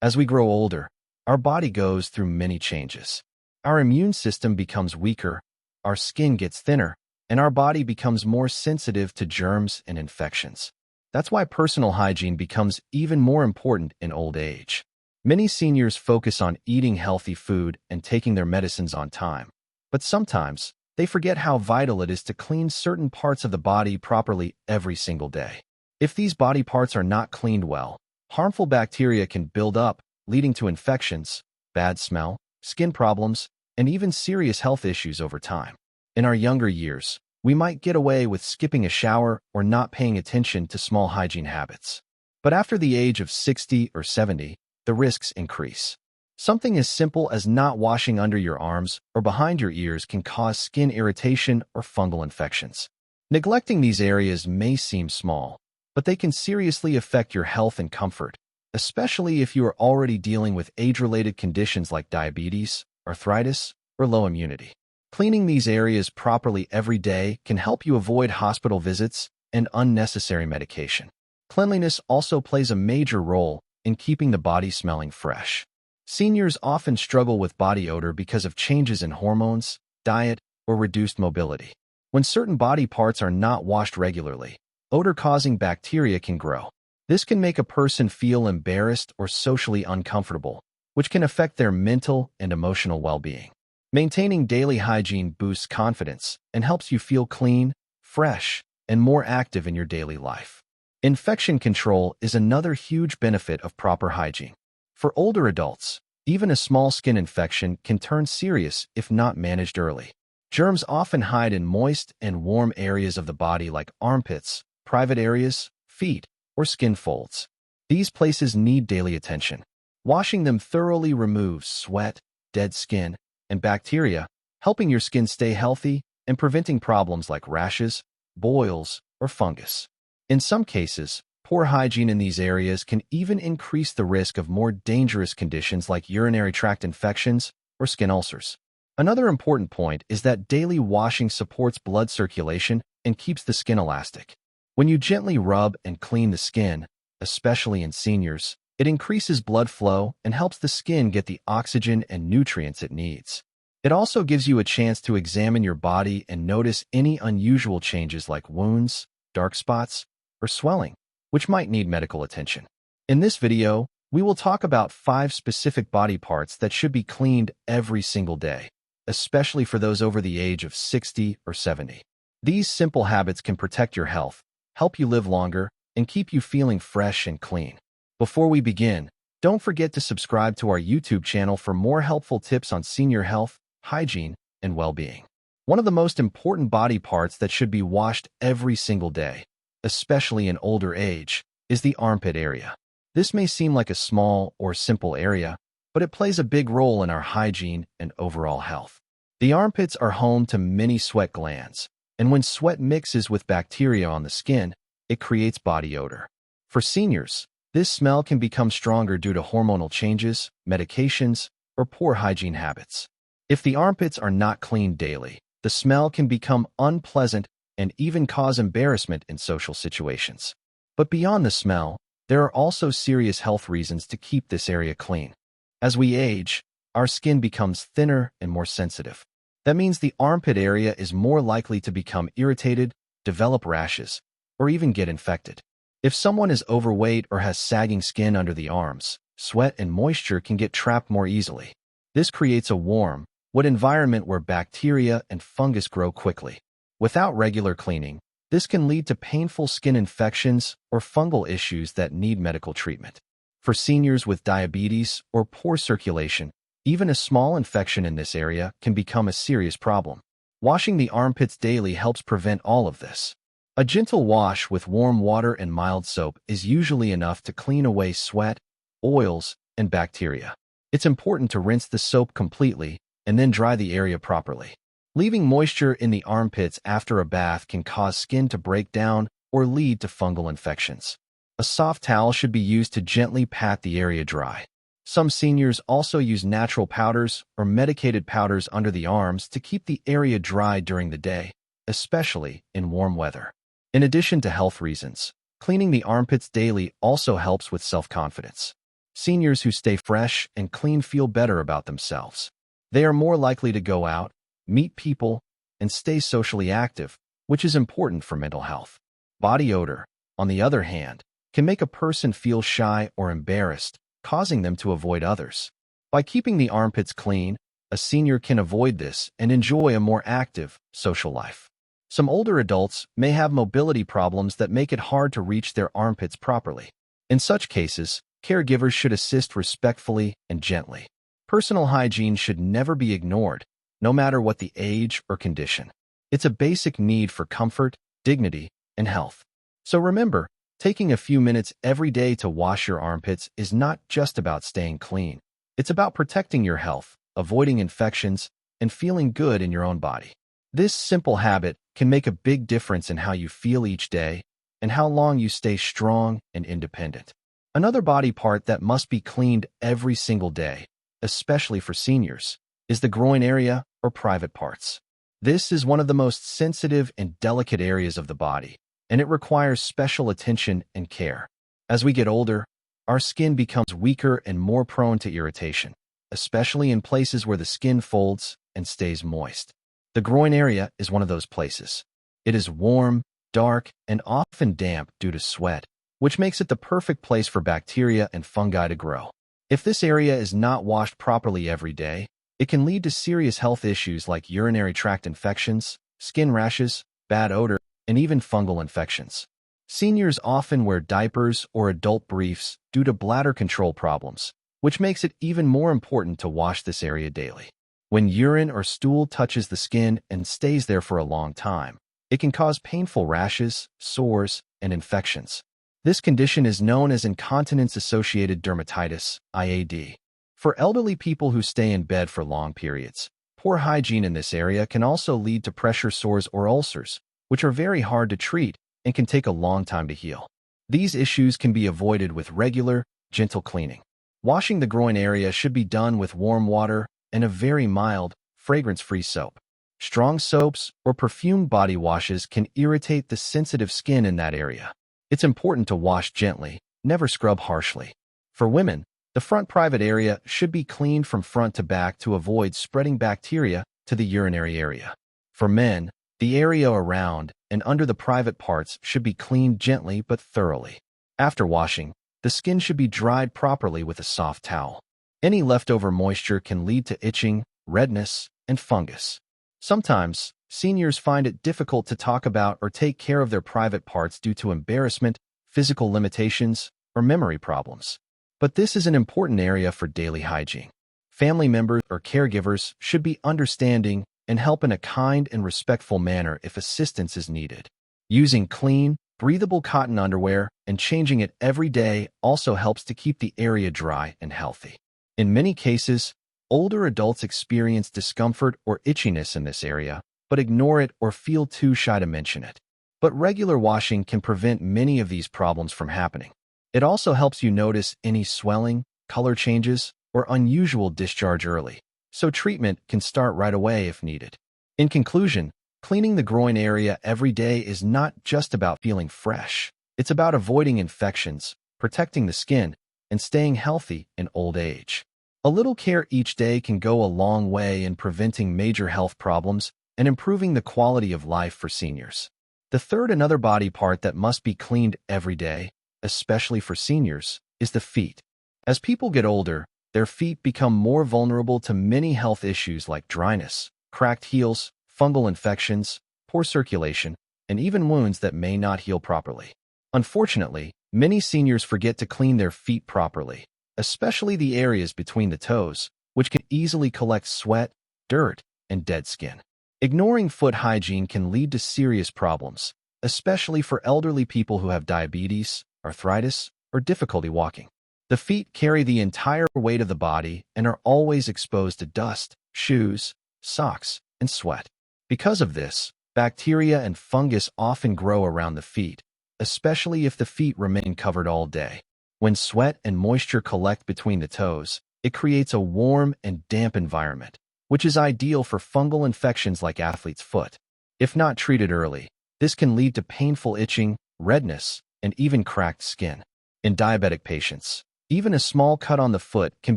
As we grow older, our body goes through many changes. Our immune system becomes weaker, our skin gets thinner, and our body becomes more sensitive to germs and infections. That's why personal hygiene becomes even more important in old age. Many seniors focus on eating healthy food and taking their medicines on time. But sometimes, they forget how vital it is to clean certain parts of the body properly every single day. If these body parts are not cleaned well, harmful bacteria can build up, leading to infections, bad smell, skin problems, and even serious health issues over time. In our younger years, we might get away with skipping a shower or not paying attention to small hygiene habits. But after the age of 60 or 70, the risks increase. Something as simple as not washing under your arms or behind your ears can cause skin irritation or fungal infections. Neglecting these areas may seem small, but they can seriously affect your health and comfort, especially if you are already dealing with age-related conditions like diabetes, arthritis, or low immunity. Cleaning these areas properly every day can help you avoid hospital visits and unnecessary medication. Cleanliness also plays a major role in keeping the body smelling fresh. Seniors often struggle with body odor because of changes in hormones, diet, or reduced mobility. When certain body parts are not washed regularly, odor-causing bacteria can grow. This can make a person feel embarrassed or socially uncomfortable, which can affect their mental and emotional well-being. Maintaining daily hygiene boosts confidence and helps you feel clean, fresh, and more active in your daily life. Infection control is another huge benefit of proper hygiene. For older adults, even a small skin infection can turn serious if not managed early. Germs often hide in moist and warm areas of the body like armpits, private areas, feet, or skin folds. These places need daily attention. Washing them thoroughly removes sweat, dead skin, and bacteria, helping your skin stay healthy and preventing problems like rashes, boils, or fungus. In some cases, poor hygiene in these areas can even increase the risk of more dangerous conditions like urinary tract infections or skin ulcers. Another important point is that daily washing supports blood circulation and keeps the skin elastic. When you gently rub and clean the skin, especially in seniors, it increases blood flow and helps the skin get the oxygen and nutrients it needs. It also gives you a chance to examine your body and notice any unusual changes like wounds, dark spots, or swelling, which might need medical attention. In this video, we will talk about 5 specific body parts that should be cleaned every single day, especially for those over the age of 60 or 70. These simple habits can protect your health, help you live longer, and keep you feeling fresh and clean. Before we begin, don't forget to subscribe to our YouTube channel for more helpful tips on senior health, hygiene, and well-being. One of the most important body parts that should be washed every single day, especially in older age, is the armpit area. This may seem like a small or simple area, but it plays a big role in our hygiene and overall health. The armpits are home to many sweat glands, and when sweat mixes with bacteria on the skin, it creates body odor. For seniors, this smell can become stronger due to hormonal changes, medications, or poor hygiene habits. If the armpits are not cleaned daily, the smell can become unpleasant and even cause embarrassment in social situations. But beyond the smell, there are also serious health reasons to keep this area clean. As we age, our skin becomes thinner and more sensitive. That means the armpit area is more likely to become irritated, develop rashes, or even get infected. If someone is overweight or has sagging skin under the arms, sweat and moisture can get trapped more easily. This creates a warm, wet environment where bacteria and fungus grow quickly. Without regular cleaning, this can lead to painful skin infections or fungal issues that need medical treatment. For seniors with diabetes or poor circulation, even a small infection in this area can become a serious problem. Washing the armpits daily helps prevent all of this. A gentle wash with warm water and mild soap is usually enough to clean away sweat, oils, and bacteria. It's important to rinse the soap completely and then dry the area properly. Leaving moisture in the armpits after a bath can cause skin to break down or lead to fungal infections. A soft towel should be used to gently pat the area dry. Some seniors also use natural powders or medicated powders under the arms to keep the area dry during the day, especially in warm weather. In addition to health reasons, cleaning the armpits daily also helps with self-confidence. Seniors who stay fresh and clean feel better about themselves. They are more likely to go out, meet people, and stay socially active, which is important for mental health. Body odor, on the other hand, can make a person feel shy or embarrassed, causing them to avoid others. By keeping the armpits clean, a senior can avoid this and enjoy a more active, social life. Some older adults may have mobility problems that make it hard to reach their armpits properly. In such cases, caregivers should assist respectfully and gently. Personal hygiene should never be ignored, no matter what the age or condition. It's a basic need for comfort, dignity, and health. So remember, taking a few minutes every day to wash your armpits is not just about staying clean. It's about protecting your health, avoiding infections, and feeling good in your own body. This simple habit can make a big difference in how you feel each day and how long you stay strong and independent. Another body part that must be cleaned every single day, especially for seniors, is the groin area or private parts. This is one of the most sensitive and delicate areas of the body, and it requires special attention and care. As we get older, our skin becomes weaker and more prone to irritation, especially in places where the skin folds and stays moist. The groin area is one of those places. It is warm, dark, and often damp due to sweat, which makes it the perfect place for bacteria and fungi to grow. If this area is not washed properly every day, it can lead to serious health issues like urinary tract infections, skin rashes, bad odor, and even fungal infections. Seniors often wear diapers or adult briefs due to bladder control problems, which makes it even more important to wash this area daily. When urine or stool touches the skin and stays there for a long time, it can cause painful rashes, sores, and infections. This condition is known as incontinence-associated dermatitis, IAD. For elderly people who stay in bed for long periods, poor hygiene in this area can also lead to pressure sores or ulcers, which are very hard to treat and can take a long time to heal. These issues can be avoided with regular, gentle cleaning. Washing the groin area should be done with warm water and a very mild, fragrance-free soap. Strong soaps or perfumed body washes can irritate the sensitive skin in that area. It's important to wash gently, never scrub harshly. For women, the front private area should be cleaned from front to back to avoid spreading bacteria to the urinary area. For men, the area around and under the private parts should be cleaned gently but thoroughly. After washing, the skin should be dried properly with a soft towel. Any leftover moisture can lead to itching, redness, and fungus. Sometimes, seniors find it difficult to talk about or take care of their private parts due to embarrassment, physical limitations, or memory problems. But this is an important area for daily hygiene. Family members or caregivers should be understanding and help in a kind and respectful manner if assistance is needed. Using clean, breathable cotton underwear and changing it every day also helps to keep the area dry and healthy. In many cases, older adults experience discomfort or itchiness in this area, but ignore it or feel too shy to mention it. But regular washing can prevent many of these problems from happening. It also helps you notice any swelling, color changes, or unusual discharge early, so treatment can start right away if needed. In conclusion, cleaning the groin area every day is not just about feeling fresh. It's about avoiding infections, protecting the skin, and staying healthy in old age. A little care each day can go a long way in preventing major health problems and improving the quality of life for seniors. The third and other body part that must be cleaned every day, especially for seniors, is the feet. As people get older, their feet become more vulnerable to many health issues like dryness, cracked heels, fungal infections, poor circulation, and even wounds that may not heal properly. Unfortunately, many seniors forget to clean their feet properly, especially the areas between the toes, which can easily collect sweat, dirt, and dead skin. Ignoring foot hygiene can lead to serious problems, especially for elderly people who have diabetes, arthritis, or difficulty walking. The feet carry the entire weight of the body and are always exposed to dust, shoes, socks, and sweat. Because of this, bacteria and fungus often grow around the feet, especially if the feet remain covered all day. When sweat and moisture collect between the toes, it creates a warm and damp environment, which is ideal for fungal infections like athlete's foot. If not treated early, this can lead to painful itching, redness, and even cracked skin. In diabetic patients, Even a small cut on the foot can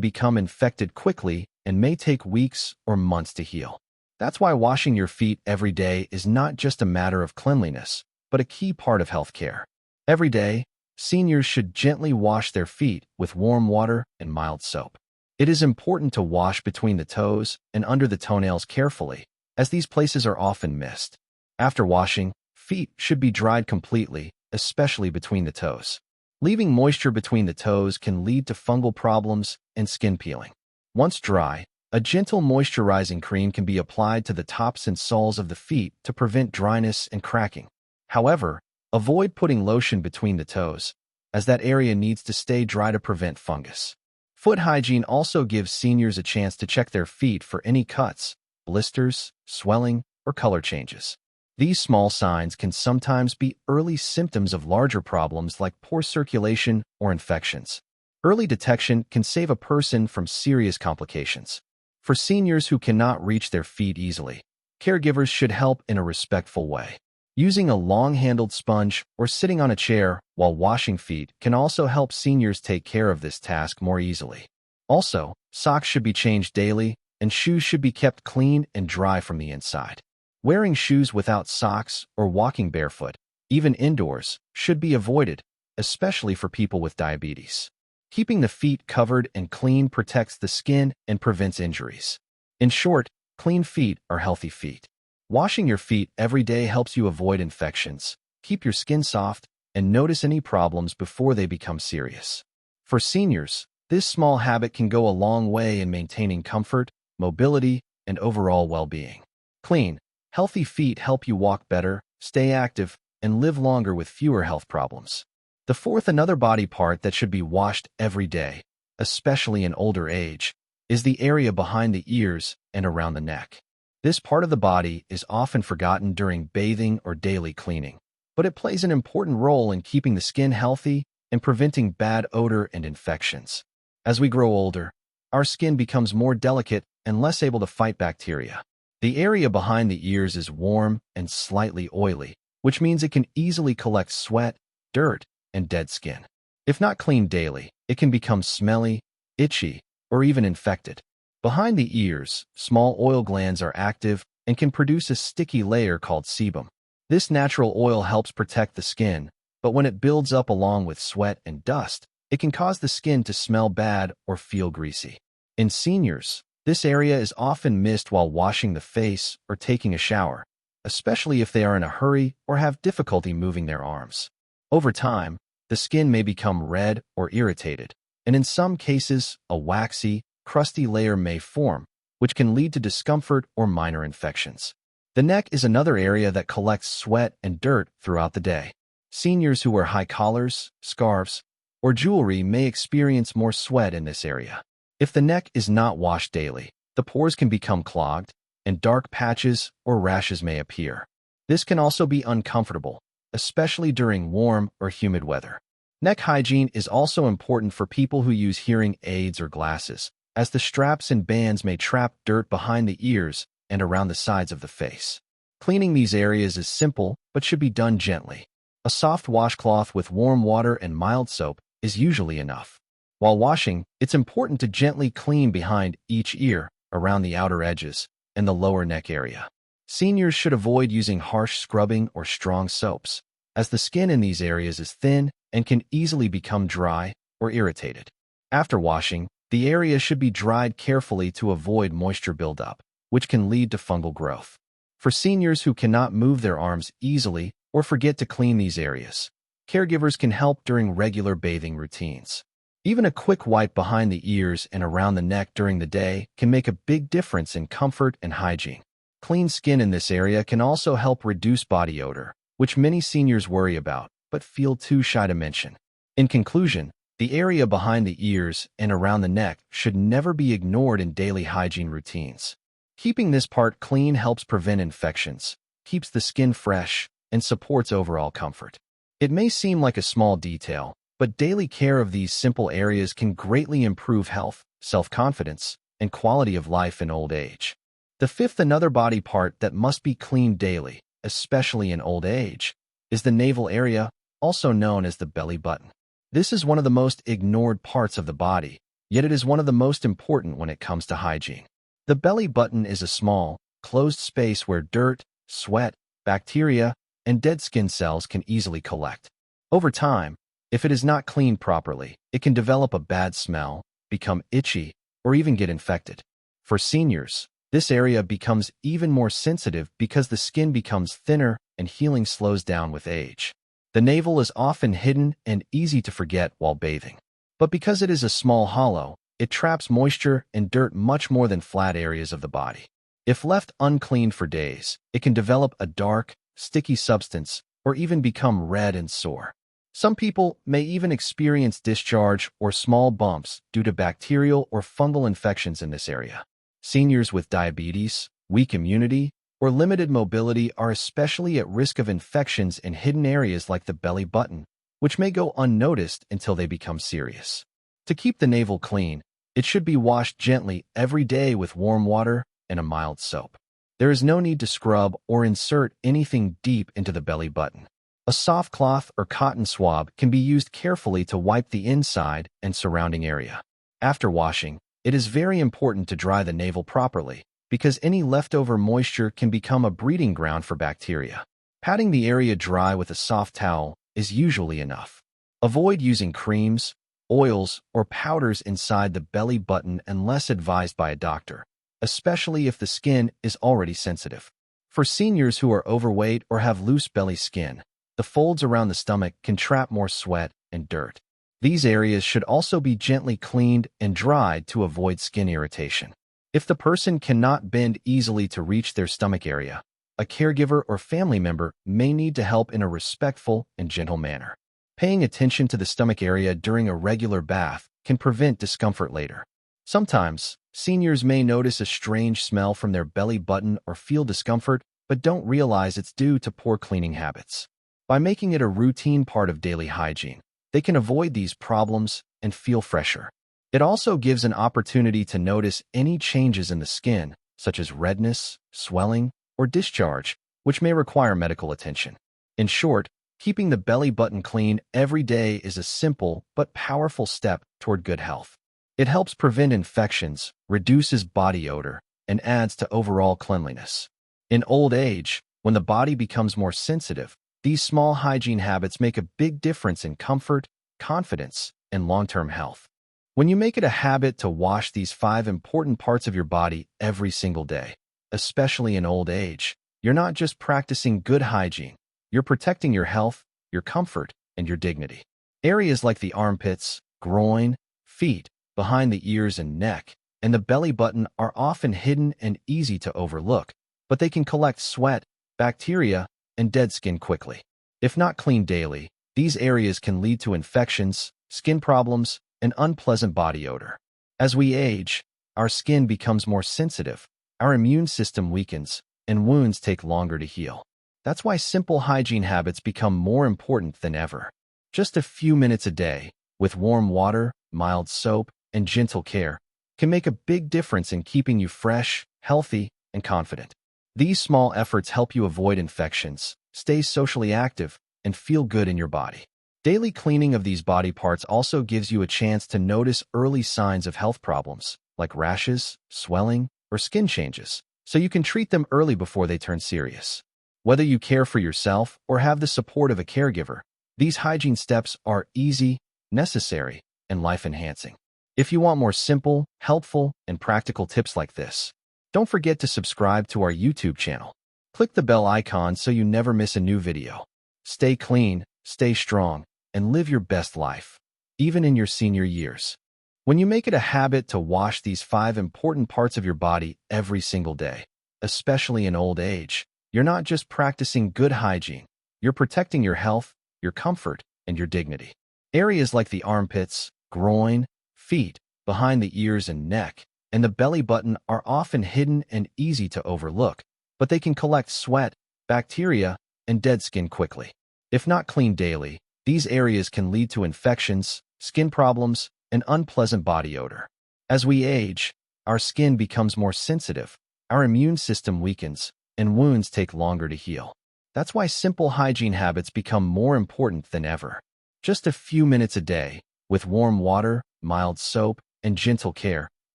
become infected quickly and may take weeks or months to heal. That's why washing your feet every day is not just a matter of cleanliness, but a key part of healthcare. Every day, seniors should gently wash their feet with warm water and mild soap. It is important to wash between the toes and under the toenails carefully, as these places are often missed. After washing, feet should be dried completely, especially between the toes. Leaving moisture between the toes can lead to fungal problems and skin peeling. Once dry, a gentle moisturizing cream can be applied to the tops and soles of the feet to prevent dryness and cracking. However, avoid putting lotion between the toes, as that area needs to stay dry to prevent fungus. Foot hygiene also gives seniors a chance to check their feet for any cuts, blisters, swelling, or color changes. These small signs can sometimes be early symptoms of larger problems like poor circulation or infections. Early detection can save a person from serious complications. For seniors who cannot reach their feet easily, caregivers should help in a respectful way. Using a long-handled sponge or sitting on a chair while washing feet can also help seniors take care of this task more easily. Also, socks should be changed daily, and shoes should be kept clean and dry from the inside. Wearing shoes without socks or walking barefoot, even indoors, should be avoided, especially for people with diabetes. Keeping the feet covered and clean protects the skin and prevents injuries. In short, clean feet are healthy feet. Washing your feet every day helps you avoid infections, keep your skin soft, and notice any problems before they become serious. For seniors, this small habit can go a long way in maintaining comfort, mobility, and overall well-being. Clean, healthy feet help you walk better, stay active, and live longer with fewer health problems. The fourth another body part that should be washed every day, especially in older age, is the area behind the ears and around the neck. This part of the body is often forgotten during bathing or daily cleaning, but it plays an important role in keeping the skin healthy and preventing bad odor and infections. As we grow older, our skin becomes more delicate and less able to fight bacteria. The area behind the ears is warm and slightly oily, which means it can easily collect sweat, dirt, and dead skin. If not cleaned daily, it can become smelly, itchy, or even infected. Behind the ears, small oil glands are active and can produce a sticky layer called sebum. This natural oil helps protect the skin, but when it builds up along with sweat and dust, it can cause the skin to smell bad or feel greasy. In seniors, this area is often missed while washing the face or taking a shower, especially if they are in a hurry or have difficulty moving their arms. Over time, the skin may become red or irritated, and in some cases, a waxy, crusty layer may form, which can lead to discomfort or minor infections. The neck is another area that collects sweat and dirt throughout the day. Seniors who wear high collars, scarves, or jewelry may experience more sweat in this area. If the neck is not washed daily, the pores can become clogged, and dark patches or rashes may appear. This can also be uncomfortable, especially during warm or humid weather. Neck hygiene is also important for people who use hearing aids or glasses, as the straps and bands may trap dirt behind the ears and around the sides of the face. Cleaning these areas is simple but should be done gently. A soft washcloth with warm water and mild soap is usually enough. While washing, it's important to gently clean behind each ear, around the outer edges, and the lower neck area. Seniors should avoid using harsh scrubbing or strong soaps, as the skin in these areas is thin and can easily become dry or irritated. After washing, the area should be dried carefully to avoid moisture buildup, which can lead to fungal growth. For seniors who cannot move their arms easily or forget to clean these areas, caregivers can help during regular bathing routines. Even a quick wipe behind the ears and around the neck during the day can make a big difference in comfort and hygiene. Clean skin in this area can also help reduce body odor, which many seniors worry about but feel too shy to mention. In conclusion, the area behind the ears and around the neck should never be ignored in daily hygiene routines. Keeping this part clean helps prevent infections, keeps the skin fresh, and supports overall comfort. It may seem like a small detail, but daily care of these simple areas can greatly improve health, self-confidence, and quality of life in old age. The fifth another body part that must be cleaned daily, especially in old age, is the navel area, also known as the belly button. This is one of the most ignored parts of the body, yet it is one of the most important when it comes to hygiene. The belly button is a small, closed space where dirt, sweat, bacteria, and dead skin cells can easily collect. Over time, if it is not cleaned properly, it can develop a bad smell, become itchy, or even get infected. For seniors, this area becomes even more sensitive because the skin becomes thinner and healing slows down with age. The navel is often hidden and easy to forget while bathing. But because it is a small hollow, it traps moisture and dirt much more than flat areas of the body. If left uncleaned for days, it can develop a dark, sticky substance or even become red and sore. Some people may even experience discharge or small bumps due to bacterial or fungal infections in this area. Seniors with diabetes, weak immunity, or limited mobility are especially at risk of infections in hidden areas like the belly button, which may go unnoticed until they become serious. To keep the navel clean, it should be washed gently every day with warm water and a mild soap. There is no need to scrub or insert anything deep into the belly button. A soft cloth or cotton swab can be used carefully to wipe the inside and surrounding area. After washing, it is very important to dry the navel properly, because any leftover moisture can become a breeding ground for bacteria. Patting the area dry with a soft towel is usually enough. Avoid using creams, oils, or powders inside the belly button unless advised by a doctor, especially if the skin is already sensitive. For seniors who are overweight or have loose belly skin, the folds around the stomach can trap more sweat and dirt. These areas should also be gently cleaned and dried to avoid skin irritation. If the person cannot bend easily to reach their stomach area, a caregiver or family member may need to help in a respectful and gentle manner. Paying attention to the stomach area during a regular bath can prevent discomfort later. Sometimes, seniors may notice a strange smell from their belly button or feel discomfort, but don't realize it's due to poor cleaning habits. By making it a routine part of daily hygiene, they can avoid these problems and feel fresher. It also gives an opportunity to notice any changes in the skin, such as redness, swelling, or discharge, which may require medical attention. In short, keeping the belly button clean every day is a simple but powerful step toward good health. It helps prevent infections, reduces body odor, and adds to overall cleanliness. In old age, when the body becomes more sensitive, these small hygiene habits make a big difference in comfort, confidence, and long-term health. When you make it a habit to wash these 5 important parts of your body every single day, especially in old age, you're not just practicing good hygiene, you're protecting your health, your comfort, and your dignity. Areas like the armpits, groin, feet, behind the ears and neck, and the belly button are often hidden and easy to overlook, but they can collect sweat, bacteria, and dead skin quickly. If not cleaned daily, these areas can lead to infections, skin problems, and unpleasant body odor. As we age, our skin becomes more sensitive, our immune system weakens, and wounds take longer to heal. That's why simple hygiene habits become more important than ever. Just a few minutes a day, with warm water, mild soap, and gentle care, can make a big difference in keeping you fresh, healthy, and confident. These small efforts help you avoid infections, stay socially active, and feel good in your body. Daily cleaning of these body parts also gives you a chance to notice early signs of health problems, like rashes, swelling, or skin changes, so you can treat them early before they turn serious. Whether you care for yourself or have the support of a caregiver, these hygiene steps are easy, necessary, and life-enhancing. If you want more simple, helpful, and practical tips like this, don't forget to subscribe to our YouTube channel. Click the bell icon so you never miss a new video. Stay clean, stay strong, and live your best life, even in your senior years. When you make it a habit to wash these 5 important parts of your body every single day, especially in old age, you're not just practicing good hygiene, you're protecting your health, your comfort, and your dignity. Areas like the armpits, groin, feet, behind the ears and neck, and the belly button are often hidden and easy to overlook, but they can collect sweat, bacteria, and dead skin quickly. If not cleaned daily, these areas can lead to infections, skin problems, and unpleasant body odor. As we age, our skin becomes more sensitive, our immune system weakens, and wounds take longer to heal. That's why simple hygiene habits become more important than ever. Just a few minutes a day, with warm water, mild soap, and gentle care,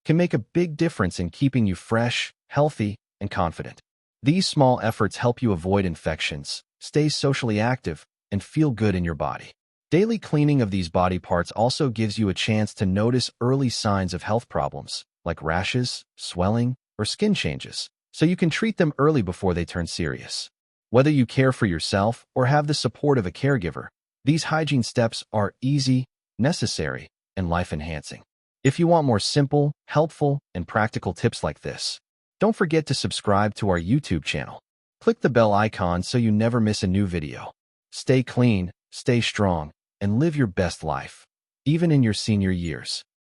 can make a big difference in keeping you fresh, healthy, and confident. These small efforts help you avoid infections, stay socially active, and feel good in your body. Daily cleaning of these body parts also gives you a chance to notice early signs of health problems, like rashes, swelling, or skin changes, so you can treat them early before they turn serious. Whether you care for yourself or have the support of a caregiver, these hygiene steps are easy, necessary, and life-enhancing. If you want more simple, helpful, and practical tips like this, don't forget to subscribe to our YouTube channel. Click the bell icon so you never miss a new video. Stay clean, stay strong, and live your best life, even in your senior years.